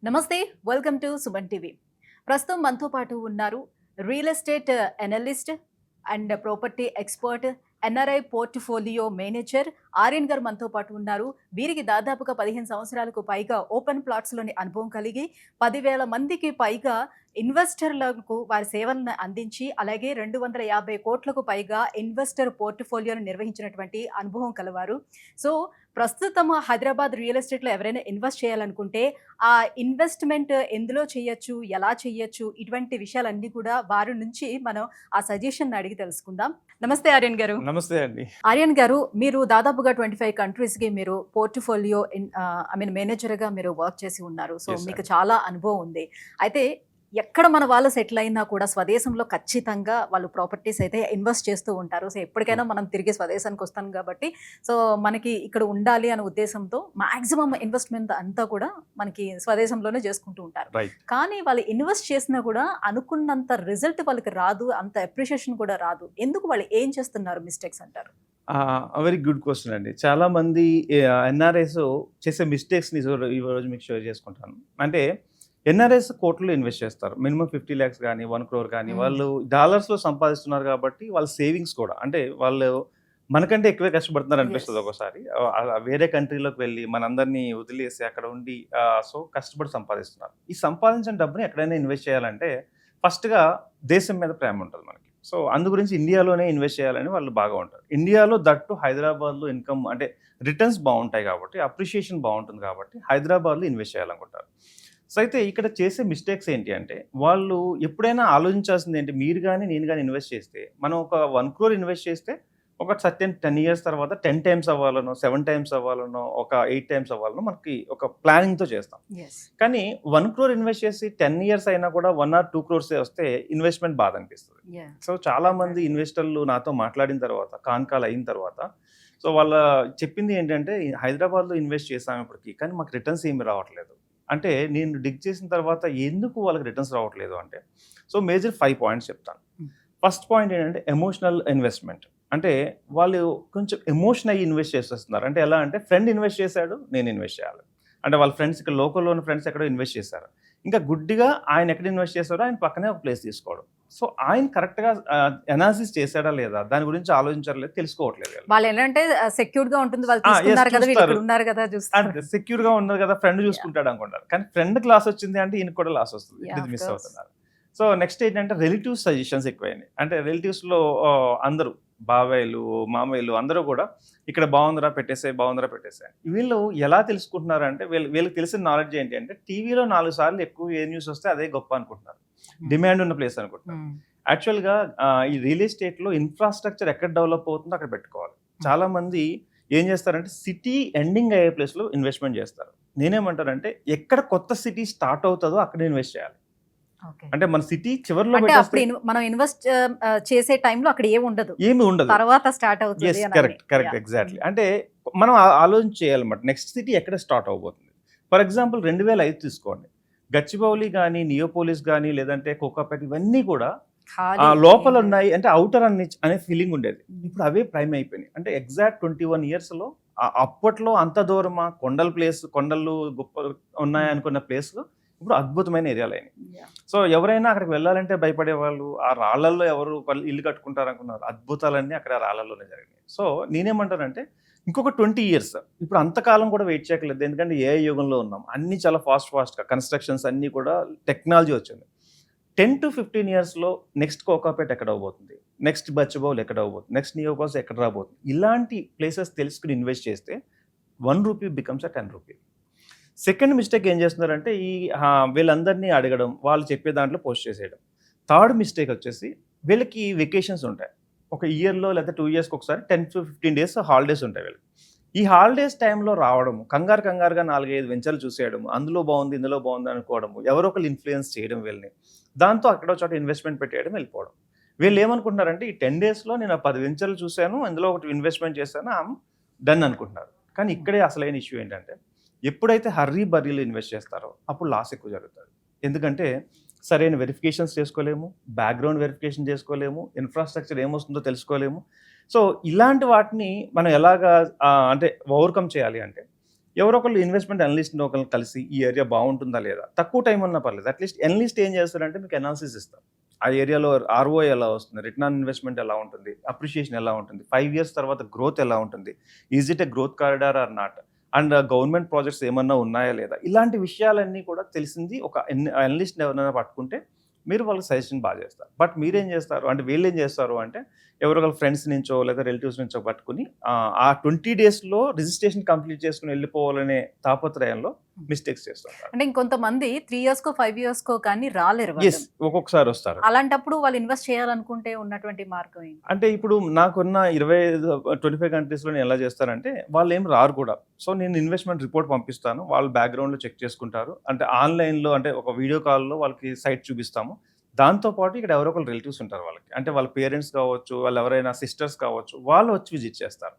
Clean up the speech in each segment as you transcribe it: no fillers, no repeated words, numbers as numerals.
నమస్తే, welcome to Suman TV. ప్రస్తుతం మనతో పాటు ఉన్నారు real estate analyst and property expert, NRI portfolio manager Aryan గారు మనతో పాటు ఉన్నారు. వీరికి దాదాపుగా 15 సంవత్సరాలకు పైగా ఓపెన్ ప్లాట్స్లోని అనుభవం కలిగి 10,000 మందికి పైగా ఇన్వెస్టర్లకు వారి సేవలను అందించి, అలాగే 250 కోట్లకు పైగా ఇన్వెస్టర్ పోర్ట్ఫోలియోను నిర్వహించినటువంటి అనుభవం కలవారు. సో ప్రస్తుతం హైదరాబాద్ రియల్ ఎస్టేట్లో ఎవరైనా ఇన్వెస్ట్ చేయాలనుకుంటే ఆ ఇన్వెస్ట్మెంట్ ఎందులో చేయొచ్చు, ఎలా చేయొచ్చు, ఇటువంటి విషయాలన్నీ కూడా వారి నుంచి మనం ఆ సజెషన్ అడిగి తెలుసుకుందాం. నమస్తే ఆర్యన్ గారు. నమస్తే అండి. ఆర్యన్ గారు, మీరు దాదాపుగా 25 కంట్రీస్కి మీరు పోర్ట్ఫోలియో మేనేజర్గా మీరు వర్క్ చేసి ఉన్నారు. సో Yes, మీకు చాలా అనుభవం ఉంది. అయితే ఎక్కడ మన వాళ్ళు సెటిల్ అయినా కూడా స్వదేశంలో ఖచ్చితంగా వాళ్ళు ప్రాపర్టీస్ అయితే ఇన్వెస్ట్ చేస్తూ ఉంటారు. సో ఎప్పటికైనా మనం తిరిగి స్వదేశానికి వస్తాం కాబట్టి సో మనకి ఇక్కడ ఉండాలి అనే ఉద్దేశంతో మాక్సిమం ఇన్వెస్ట్మెంట్ అంతా కూడా మనకి స్వదేశంలోనే చేసుకుంటూ ఉంటారు. రైట్. కానీ వాళ్ళు ఇన్వెస్ట్ చేసినా కూడా అనుకున్నంత రిజల్ట్ వాళ్ళకి రాదు, అంత అప్రిషియేషన్ కూడా రాదు. ఎందుకు వాళ్ళు ఏం చేస్తున్నారు మిస్టేక్స్ అంటారు? వెరీ గుడ్ క్వశ్చన్ అండి. చాలా మంది ఎన్ఆర్ఐస్ చేసే మిస్టేక్స్ని ఈ రోజు మీకు షేర్ చేసుకుంటాను. అంటే ఎన్ఆర్ఐస్ కోట్లలో ఇన్వెస్ట్ చేస్తారు. మినిమం 50 lakhs కానీ 1 crore కానీ వాళ్ళు డాలర్స్లో సంపాదిస్తున్నారు కాబట్టి వాళ్ళ సేవింగ్స్ కూడా అంటే వాళ్ళు మనకంటే ఎక్కువే కష్టపడుతున్నారు అనిపిస్తుంది ఒకసారి. వేరే కంట్రీలోకి వెళ్ళి మనందరినీ వదిలేసి అక్కడ ఉండి సో కష్టపడి సంపాదిస్తున్నారు. ఈ సంపాదించిన డబ్బుని ఎక్కడైనా ఇన్వెస్ట్ చేయాలంటే ఫస్ట్గా దేశం మీద ప్రేమ ఉంటుంది మనకి. సో అందు గురించి ఇండియాలోనే ఇన్వెస్ట్ చేయాలని వాళ్ళు బాగా ఉంటారు. ఇండియాలో దట్టు హైదరాబాద్లో ఇన్కమ్ అంటే రిటర్న్స్ బాగుంటాయి కాబట్టి అప్రిషియేషన్ బాగుంటుంది కాబట్టి హైదరాబాద్లో ఇన్వెస్ట్ చేయాలనుకుంటారు. సో అయితే ఇక్కడ చేసే మిస్టేక్స్ ఏంటి అంటే వాళ్ళు ఎప్పుడైనా ఆలోచించాల్సింది ఏంటి, మీరు కానీ నేను కానీ ఇన్వెస్ట్ చేస్తే మనం ఒక 1 crore ఇన్వెస్ట్ చేస్తే ఒక సర్టెన్ 10 years తర్వాత 10 times అవ్వాలనో 7 times అవ్వాలనో ఒక 8 times అవ్వాలనో మనకి ఒక ప్లానింగ్తో చేస్తాం. కానీ 1 crore ఇన్వెస్ట్ చేసి 10 years అయినా కూడా 1 or 2 crores వస్తే ఇన్వెస్ట్మెంట్ బాధ అనిపిస్తుంది. సో చాలా మంది ఇన్వెస్టర్లు నాతో మాట్లాడిన తర్వాత కాన్కాల్ అయిన తర్వాత సో వాళ్ళ చెప్పింది ఏంటంటే హైదరాబాద్లో ఇన్వెస్ట్ చేసాం ఇప్పటికి కానీ మాకు రిటర్న్స్ ఏమి రావట్లేదు. అంటే నేను డిగ్ చేసిన తర్వాత ఎందుకు వాళ్ళకి రిటర్న్స్ రావట్లేదు అంటే సో మేజర్ 5 points చెప్తాను. ఫస్ట్ పాయింట్ ఏంటంటే ఎమోషనల్ ఇన్వెస్ట్మెంట్. అంటే వాళ్ళు కొంచెం ఎమోషన్ అయ్యి ఇన్వెస్ట్ చేసేస్తున్నారు. అంటే ఎలా అంటే ఫ్రెండ్ ఇన్వెస్ట్ చేశాడు నేను ఇన్వెస్ట్ చేయాలి అంటే వాళ్ళ ఫ్రెండ్స్ ఇక్కడ లోకల్లో ఉన్న ఫ్రెండ్స్ ఎక్కడో ఇన్వెస్ట్ చేశారు. ఇంకా గుడ్డిగా ఆయన ఎక్కడ ఇన్వెస్ట్ చేశాడో ఆయన పక్కనే ఒక ప్లేస్ తీసుకోవడం. సో ఆయన కరెక్ట్గా అనాలిసిస్ చేశాడా లేదా దాని గురించి ఆలోచించారా లేదా తెలుసుకోవట్లేదు. వాళ్ళు ఏంటంటే సెక్యూర్డ్ గా ఉంటుంది, వాళ్ళు తీసుకున్నారు కదా, వీళ్ళు ఇక్కడ ఉన్నారు కదా, చూస్తారు సెక్యూర్ గా ఉన్నారు కదా, ఫ్రెండ్ చూసుకుంటాడు అనుకుంటారు. కానీ ఫ్రెండ్ క్లాస్ వచ్చింది అంటే ఈయన కూడా లాస్ వస్తుంది, ఇది మిస్ అవుతున్నారు. సో నెక్స్ట్ ఏంటంటే రిలేటివ్ సజెషన్స్ ఎక్కువైనాయి. అంటే రిలేటివ్స్లో అందరూ బాబాయ్లు మామయ్యలు అందరూ కూడా ఇక్కడ బాగుందిరా పెట్టేసాయి బాగుందిరా పెట్టేసాయి. వీళ్ళు ఎలా తెలుసుకుంటున్నారు అంటే వీళ్ళకి తెలిసిన నాలెడ్జ్ ఏంటి అంటే టీవీలో 4 సార్లు ఎక్కువ ఏ న్యూస్ వస్తే అదే గొప్ప అనుకుంటున్నారు, డిమాండ్ ఉన్న ప్లేస్ అనుకుంటున్నారు. యాక్చువల్గా ఈ రియల్ ఎస్టేట్లో ఇన్ఫ్రాస్ట్రక్చర్ ఎక్కడ డెవలప్ అవుతుందో అక్కడ పెట్టుకోవాలి. చాలా మంది ఏం చేస్తారంటే సిటీ ఎండింగ్ అయ్యే ప్లేస్లో ఇన్వెస్ట్మెంట్ చేస్తారు. నేనేమంటానంటే ఎక్కడ కొత్త సిటీ స్టార్ట్ అవుతుందో అక్కడ ఇన్వెస్ట్ చేయాలి. అంటే మన సిటీ చివరిలో మనం ఇన్వెస్ట్ చేసే టైంలో అక్కడ ఏమి ఉండదు, తర్వాత స్టార్ట్ అవుతుంది. Correct exactly. అంటే మనం ఆలోచన చేయాలన్నమాట నెక్స్ట్ సిటీ ఎక్కడ స్టార్ట్ అవబోతుంది. ఫర్ ఎగ్జాంపుల్ 2005 తీసుకోండి, గచ్చిబౌలి కానీ నియోపోలిస్ కానీ లేదంటే కోకాపేట ఇవన్నీ కూడా లోపల ఉన్నాయి అంటే అవుటర్ అనే ఫీలింగ్ ఉండేది. ఇప్పుడు అవే ప్రైమ్ అయిపోయినాయి. అంటే ఎగ్జాక్ట్ 21 yearsలో అప్పట్లో అంత దూరమా కొండలు గొప్ప ఉన్నాయి అనుకున్న ప్లేస్లో ఇప్పుడు అద్భుతమైన ఏరియాలు అయినాయి. సో ఎవరైనా అక్కడికి వెళ్ళాలంటే భయపడేవాళ్ళు, ఆ రాళ్లల్లో ఎవరు ఇల్లు కట్టుకుంటారు అనుకున్నారు. అద్భుతాలన్నీ అక్కడ రాళ్లలోనే జరిగినాయి. సో నేనేమంటానంటే ఇంకొక 20 years ఇప్పుడు అంతకాలం కూడా వెయిట్ చేయట్లేదు. ఎందుకంటే ఏ యుగంలో ఉన్నాం, అన్నీ చాలా ఫాస్ట్గా కన్స్ట్రక్షన్స్ అన్నీ కూడా టెక్నాలజీ వచ్చింది. 10 to 15 yearsలో నెక్స్ట్ కోకాపేట ఎక్కడ అవబోతుంది, నెక్స్ట్ బచ్చబౌల్ ఎక్కడ అవబోతుంది, నెక్స్ట్ నియోపాస్ ఎక్కడ రాబోతుంది, ఇలాంటి ప్లేసెస్ తెలుసుకుని ఇన్వెస్ట్ చేస్తే 1 rupee becomes a 10 rupee. Second mistake ఏం చేస్తున్నారంటే వీళ్ళందరినీ అడగడం, వాళ్ళు చెప్పే దాంట్లో పోస్ట్ చేసేయడం. థర్డ్ మిస్టేక్ వచ్చేసి వీళ్ళకి వెకేషన్స్ ఉంటాయి. ఒక ఇయర్లో లేదా 2 yearsకి ఒకసారి 10 to 15 days హాలిడేస్ ఉంటాయి వీళ్ళకి. ఈ హాలిడేస్ టైంలో రావడము, కంగారుగా 4-5 వెంచర్లు చూసేయడము, అందులో బాగుంది ఇందులో బాగుంది అనుకోవడము, ఎవరో ఒకరు ఇన్ఫ్లుయెన్స్ చేయడం వీళ్ళని, దాంతో అక్కడో చోట ఇన్వెస్ట్మెంట్ పెట్టేయడం, వెళ్ళిపోవడం. వీళ్ళు ఏమనుకుంటున్నారంటే ఈ 10 daysలో నేను 10 వెంచర్లు చూశాను, అందులో ఒకటి ఇన్వెస్ట్మెంట్ చేశాను, డన్ అనుకుంటున్నారు. కానీ ఇక్కడే అసలైన ఇష్యూ ఏంటంటే ఎప్పుడైతే బర్రీలో ఇన్వెస్ట్ చేస్తారో అప్పుడు లాస్ ఎక్కువ జరుగుతుంది. ఎందుకంటే సరైన వెరిఫికేషన్స్ చేసుకోలేము, బ్యాక్గ్రౌండ్ వెరిఫికేషన్ చేసుకోలేము, ఇన్ఫ్రాస్ట్రక్చర్ ఏమొస్తుందో తెలుసుకోలేము. సో ఇలాంటి వాటిని మనం ఎలాగా అంటే ఓవర్కమ్ చేయాలి అంటే ఎవరో ఒకళ్ళు ఇన్వెస్ట్మెంట్ అనలిస్ట్ని ఒకరిని కలిసి ఈ ఏరియా బాగుంటుందా లేదా, తక్కువ టైం ఉన్నా పర్లేదు, అట్లీస్ట్ అనలిస్ట్ ఏం చేస్తారంటే మీకు అనాలిసిస్ ఇస్తారు. ఆ ఏరియాలో ఆర్ఓఐ ఎలా వస్తుంది, రిటర్న్ ఆన్ ఇన్వెస్ట్మెంట్ ఎలా ఉంటుంది, అప్రిషియేషన్ ఎలా ఉంటుంది, 5 years తర్వాత గ్రోత్ ఎలా ఉంటుంది, is it a growth corridor or not, and government projects ఏమన్నా ఉన్నాయా లేదా, ఇలాంటి విషయాలన్నీ కూడా తెలిసింది ఒక అనలిస్ట్ని ఎవరైనా పట్టుకుంటే మీరు వాళ్ళకి సజెషన్ బాగా చేస్తారు. బట్ మీరేం చేస్తారు అంటే, వీళ్ళు ఏం చేస్తారు అంటే, ఎవరో ఒకళ్ళ ఫ్రెండ్స్ నుంచో లేదా రిలేటివ్స్ నుంచో పట్టుకుని ఆ 20 daysలో రిజిస్ట్రేషన్ కంప్లీట్ చేసుకుని వెళ్ళిపోవాలనే తాపత్రయంలో మిస్టేక్స్ చేస్తుంటారు. అంటే ఇంకొంతమంది 3 yearsకో 5 yearsకో కానీ రాలేరు ఎస్, వాళ్ళు. ఒక్కొక్కసారి వస్తారు. అలాంటప్పుడు వాళ్ళు ఇన్వెస్ట్ చేయాలనుకుంటే ఉన్నటువంటి మార్గం ఏంటి? అంటే ఇప్పుడు నాకున్న 25 కంట్రీస్లో నేను ఎలా చేస్తానంటే, వాళ్ళు ఏం రారు కూడా. సో నేను ఇన్వెస్ట్మెంట్ రిపోర్ట్ పంపిస్తాను, వాళ్ళు బ్యాక్గ్రౌండ్లో చెక్ చేసుకుంటారు. అంటే ఆన్లైన్లో, అంటే ఒక వీడియో కాల్లో వాళ్ళకి సైట్ చూపిస్తాము. దాంతోపాటు ఇక్కడ ఎవరో ఒకరు రిలేటివ్స్ ఉంటారు వాళ్ళకి, అంటే వాళ్ళ పేరెంట్స్ కావచ్చు, వాళ్ళు ఎవరైనా సిస్టర్స్ కావచ్చు, వాళ్ళు వచ్చి విజిట్ చేస్తారు.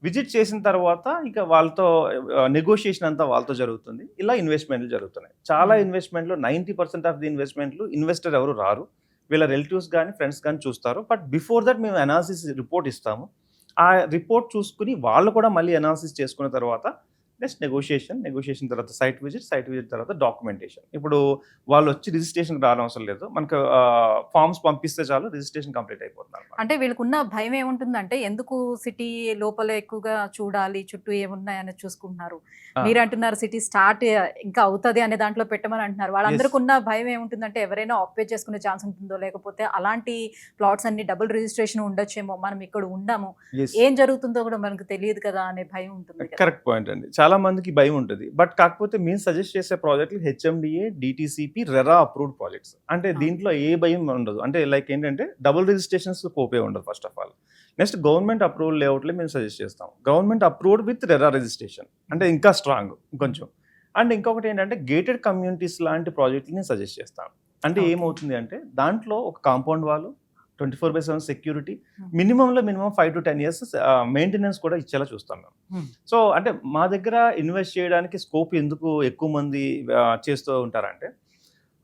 విజిట్ చేసిన తర్వాత ఇక వాళ్ళతో నెగోషియేషన్ అంతా వాళ్ళతో జరుగుతుంది. ఇలా ఇన్వెస్ట్మెంట్లు జరుగుతున్నాయి. చాలా ఇన్వెస్ట్మెంట్లు 90% ఆఫ్ ది ఇన్వెస్ట్మెంట్లు ఇన్వెస్టర్ ఎవరు రారు, వీళ్ళ రిలేటివ్స్ కానీ ఫ్రెండ్స్ కానీ చూస్తారు. బట్ బిఫోర్ దట్ మేము అనాలిసిస్ రిపోర్ట్ ఇస్తాము. ఆ రిపోర్ట్ చూసుకుని వాళ్ళు కూడా మళ్ళీ అనాలిసిస్ చేసుకున్న తర్వాత నెక్స్ట్ నెగోషియేషన్ తర్వాత సైట్ విజిట్ తర్వాత డాక్యుమెంటేషన్. ఇప్పుడు వాళ్ళు వచ్చి రిజిస్ట్రేషన్కి రావడం అవసరం లేదు, మనకు ఫామ్స్ పంపిస్తే చాలు, రిజిస్ట్రేషన్ కంప్లీట్ అయిపోతుంది అన్నమాట. అంటే వీళ్ళకున్న భయం ఏముంటుందంటే, ఎందుకు సిటీ లోపల ఎక్కువగా చూడాలి, చుట్టూ ఏమున్నాయని చూసుకుంటున్నారు. మీరు అంటున్నారు సిటీ స్టార్ట్ ఇంకా అవుతుంది అనే దాంట్లో పెట్టమని అంటున్నారు. వాళ్ళందరికీ ఉన్న భయం ఏముంటుందంటే, ఎవరైనా ఆక్యుపై చేసుకునే ఛాన్స్ ఉంటుందో, లేకపోతే అలాంటి ప్లాట్స్ అన్ని డబుల్ రిజిస్ట్రేషన్ ఉండొచ్చేమో, మనం ఇక్కడ ఉండాము, ఏం జరుగుతుందో కూడా మనకు తెలియదు కదా అనే భయం ఉంటుంది. కరెక్ట్ పాయింట్ అండి. చాలా మందికి భయం ఉంటుంది. బట్ కాకపోతే మేము సజెస్ట్ చేసే ప్రాజెక్టులు HMDA, DTCP, RERA approved projects. అంటే దీంట్లో ఏ భయం ఉండదు. అంటే లైక్ ఏంటంటే, డబుల్ రిజిస్ట్రేషన్స్ కోపే ఉండదు first of all. Next government approval లేఅవుట్లే మేము సజెస్ట్ చేస్తాం. Government approved with RERA registration అంటే ఇంకా స్ట్రాంగ్ కొంచెం. అండ్ ఇంకొకటి ఏంటంటే, గేటెడ్ కమ్యూనిటీస్ లాంటి ప్రాజెక్టుని సజెస్ట్ చేస్తాం. అంటే ఏమవుతుంది అంటే, దాంట్లో ఒక కాంపౌండ్ వాళ్ళు, 24/7 security, minimum 5 to 10 years maintenance కూడా ఇచ్చేలా చూస్తాం మేము. సో అంటే మా దగ్గర ఇన్వెస్ట్ చేయడానికి స్కోప్ ఎందుకు ఎక్కువ మంది చేస్తూ ఉంటారంటే,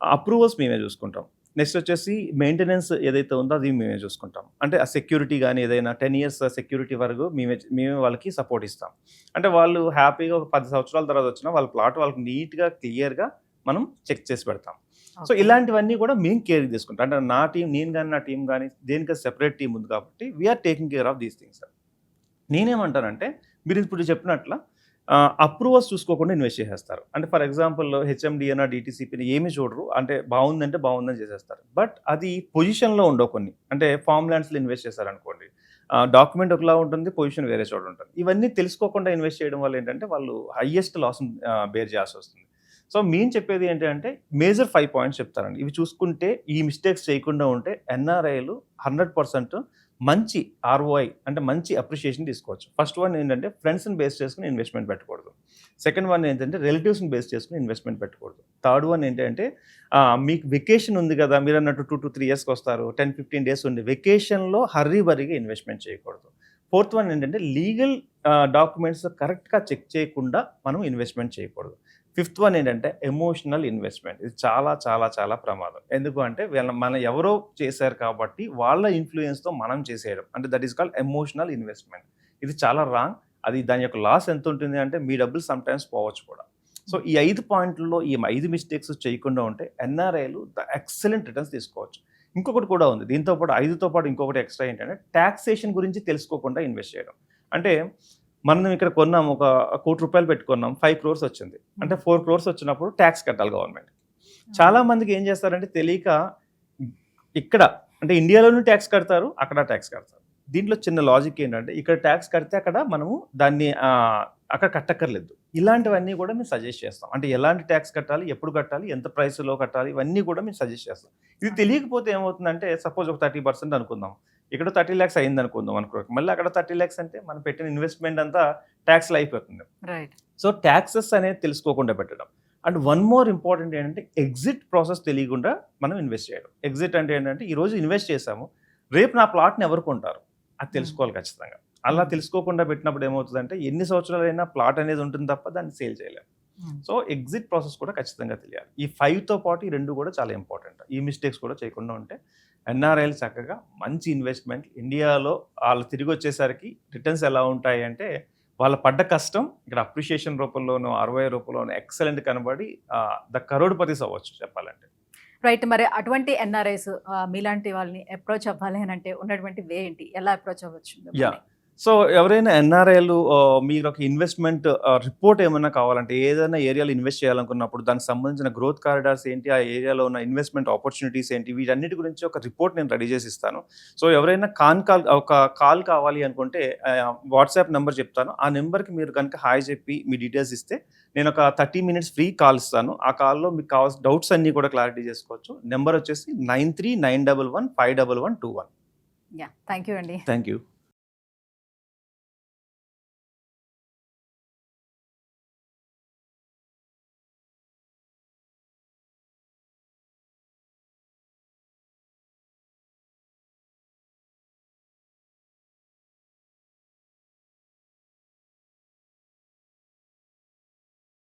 అప్రూవల్స్ మేమే చూసుకుంటాం. నెక్స్ట్ వచ్చేసి మెయింటెనెన్స్ ఏదైతే ఉందో అది మేమే చూసుకుంటాం. అంటే ఆ సెక్యూరిటీ కానీ ఏదైనా 10 years సెక్యూరిటీ వరకు మేమే వాళ్ళకి సపోర్ట్ ఇస్తాం. అంటే వాళ్ళు హ్యాపీగా ఒక 10 సంవత్సరాల తర్వాత వచ్చినా వాళ్ళ ప్లాట్ వాళ్ళకి నీట్గా క్లియర్గా మనం చెక్ చేసి పెడతాం. సో ఇలాంటివన్నీ కూడా మేము కేర్ తీసుకుంటాం. అంటే నా టీం, నేను కానీ నా టీం కానీ దేనికి సెపరేట్ టీం ఉంది కాబట్టి we are taking care of these things. నేనేమంటానంటే, మీరు ఇప్పుడు చెప్పినట్ల అప్రూవల్స్ చూసుకోకుండా ఇన్వెస్ట్ చేసేస్తారు. అంటే ఫర్ ఎగ్జాంపుల్ హెచ్ఎండిఏనా డిటిసిపిని ఏమి చూడరు, అంటే బాగుందంటే బాగుందని చేసేస్తారు. బట్ అది పొజిషన్లో ఉండవు కొన్ని. అంటే ఫామ్ ల్యాండ్స్లో ఇన్వెస్ట్ చేశారనుకోండి, డాక్యుమెంట్ ఒకలా ఉంటుంది, పొజిషన్ వేరే చోట ఉంటుంది. ఇవన్నీ తెలుసుకోకుండా ఇన్వెస్ట్ చేయడం వల్ల ఏంటంటే వాళ్ళు హైయెస్ట్ లాస్ బేర్ చేయాల్సి వస్తుంది. సో మేము చెప్పేది ఏంటంటే, మేజర్ 5 points చెప్తారండి. ఇవి చూసుకుంటే, ఈ మిస్టేక్స్ చేయకుండా ఉంటే ఎన్ఆర్ఐలు 100% మంచి ఆర్ఓఐ అంటే మంచి అప్రిషియేషన్ తీసుకోవచ్చు. ఫస్ట్ వన్ ఏంటంటే, ఫ్రెండ్స్ని బేస్ చేసుకుని ఇన్వెస్ట్మెంట్ పెట్టకూడదు. సెకండ్ వన్ ఏంటంటే, రిలేటివ్స్ని బేస్ చేసుకుని ఇన్వెస్ట్మెంట్ పెట్టకూడదు. థర్డ్ వన్ ఏంటంటే, మీకు వెకేషన్ ఉంది కదా, మీరు అన్నట్టు 2 to 3 yearsకి వస్తారు, 10-15 days ఉంది, వెకేషన్లో హర్రీబరీగా ఇన్వెస్ట్మెంట్ చేయకూడదు. ఫోర్త్ వన్ ఏంటంటే, లీగల్ డాక్యుమెంట్స్ కరెక్ట్గా చెక్ చేయకుండా మనం ఇన్వెస్ట్మెంట్ చేయకూడదు. ఫిఫ్త్ వన్ ఏంటంటే, ఎమోషనల్ ఇన్వెస్ట్మెంట్. ఇది చాలా చాలా చాలా ప్రమాదం. ఎందుకు అంటే, మనం ఎవరో చేశారు కాబట్టి వాళ్ళ ఇన్ఫ్లుయెన్స్తో మనం చేసేయడం, అంటే that is called emotional investment. ఇది చాలా రాంగ్. అది దాని యొక్క లాస్ ఎంత ఉంటుంది అంటే, మీ డబ్బులు సమ్టైమ్స్ పోవచ్చు కూడా. సో ఈ 5 పాయింట్లలో ఈ 5 మిస్టేక్స్ చేయకుండా ఉంటే ఎన్ఆర్ఐలు ఎక్సలెంట్ రిటర్న్స్ తీసుకోవచ్చు. ఇంకొకటి కూడా ఉంది దీంతో పాటు, 5తో పాటు ఇంకొకటి ఎక్స్ట్రా ఏంటంటే, టాక్సేషన్ గురించి తెలుసుకోకుండా ఇన్వెస్ట్ చేయడం. అంటే మనం ఇక్కడ కొన్నాం, ఒక ₹1,00,00,000 పెట్టుకున్నాం, 5 crores వచ్చింది అంటే 4 crores వచ్చినప్పుడు ట్యాక్స్ కట్టాలి గవర్నమెంట్. చాలా మందికి ఏం చేస్తారంటే, తెలియక ఇక్కడ అంటే ఇండియాలోనూ ట్యాక్స్ కడతారు, అక్కడ ట్యాక్స్ కడతారు. దీంట్లో చిన్న లాజిక్ ఏంటంటే, ఇక్కడ ట్యాక్స్ కడితే అక్కడ మనము దాన్ని అక్కడ కట్టక్కర్లేదు. ఇలాంటివన్నీ కూడా మేము సజెస్ట్ చేస్తాం. అంటే ఎలాంటి ట్యాక్స్ కట్టాలి, ఎప్పుడు కట్టాలి, ఎంత ప్రైస్లో కట్టాలి, ఇవన్నీ కూడా మేము సజెస్ట్ చేస్తాం. ఇది తెలియకపోతే ఏమవుతుందంటే, సపోజ్ ఒక 30% అనుకుందాం, ఇక్కడ 30 lakhs అయింది అనుకుందాం అనుకోండి, మళ్ళీ అక్కడ 30 lakhs అంటే మనం పెట్టిన ఇన్వెస్ట్మెంట్ అంతా ట్యాక్స్లో అయిపోతుంది. సో ట్యాక్సెస్ అనేది తెలుసుకోకుండా పెట్టడం. అండ్ వన్ మోర్ ఇంపార్టెంట్ ఏంటంటే, ఎగ్జిట్ ప్రాసెస్ తెలియకుండా మనం ఇన్వెస్ట్ చేయడం. ఎగ్జిట్ అంటే ఏంటంటే, ఈరోజు ఇన్వెస్ట్ చేసాము, రేపు నా ప్లాట్ని ఎవరు కొంటారు అది తెలుసుకోవాలి ఖచ్చితంగా. అలా తెలుసుకోకుండా పెట్టినప్పుడు ఏమవుతుందంటే, ఎన్ని సంవత్సరాలైనా ప్లాట్ అనేది ఉంటుంది తప్ప దాన్ని సేల్ చేయలేము. సో ఎగ్జిట్ ప్రాసెస్ కూడా ఖచ్చితంగా తెలియాలి. ఈ 5తో పాటు ఈ 2 కూడా చాలా ఇంపార్టెంట్. ఈ మిస్టేక్స్ కూడా చేయకుండా ఉంటే ఎన్ఆర్ఐలు చక్కగా మంచి ఇన్వెస్ట్మెంట్ ఇండియాలో వాళ్ళు తిరిగి వచ్చేసరికి రిటర్న్స్ ఎలా ఉంటాయి అంటే, వాళ్ళ పడ్డ కష్టం ఇక్కడ అప్రిషియేషన్ రూపంలోనూ ROI రూపంలోనూ ఎక్సలెంట్ కనబడి ద కరోడ్పతిస్ అవ్వచ్చు చెప్పాలంటే. రైట్. మరి అటువంటి ఎన్ఆర్ఐస్ మీలాంటి వాళ్ళని అప్రోచ్ అవ్వాలి అని అంటే ఉన్నటువంటి వే ఏంటి? ఎలా అప్రోచ్ అవ్వచ్చు మిమ్మల్ని? యా. సో ఎవరైనా ఎన్ఆర్ఐలు మీరు ఒక ఇన్వెస్ట్మెంట్ రిపోర్ట్ ఏమన్నా కావాలంటే ఏదైనా ఏరియాలో ఇన్వెస్ట్ చేయాలనుకున్నప్పుడు దానికి సంబంధించిన గ్రోత్ కారిడార్స్ ఏంటి, ఆ ఏరియాలో ఉన్న ఇన్వెస్ట్మెంట్ ఆపర్చునిటీస్ ఏంటి, వీటన్నిటి గురించి ఒక రిపోర్ట్ నేను రెడీ చేసి ఇస్తాను. సో ఎవరైనా ఒక కాల్ కావాలి అనుకుంటే వాట్సాప్ నెంబర్ చెప్తాను. ఆ నెంబర్కి మీరు కనుక హాయ్ చెప్పి మీ డీటెయిల్స్ ఇస్తే నేను ఒక 30 minutes ఫ్రీ కాల్ ఇస్తాను. ఆ కాల్లో మీకు కావాల్సిన డౌట్స్ అన్నీ కూడా క్లారిటీ చేసుకోవచ్చు. నెంబర్ వచ్చేసి 9391151121. యా, థ్యాంక్ యూ అండి. Thank you.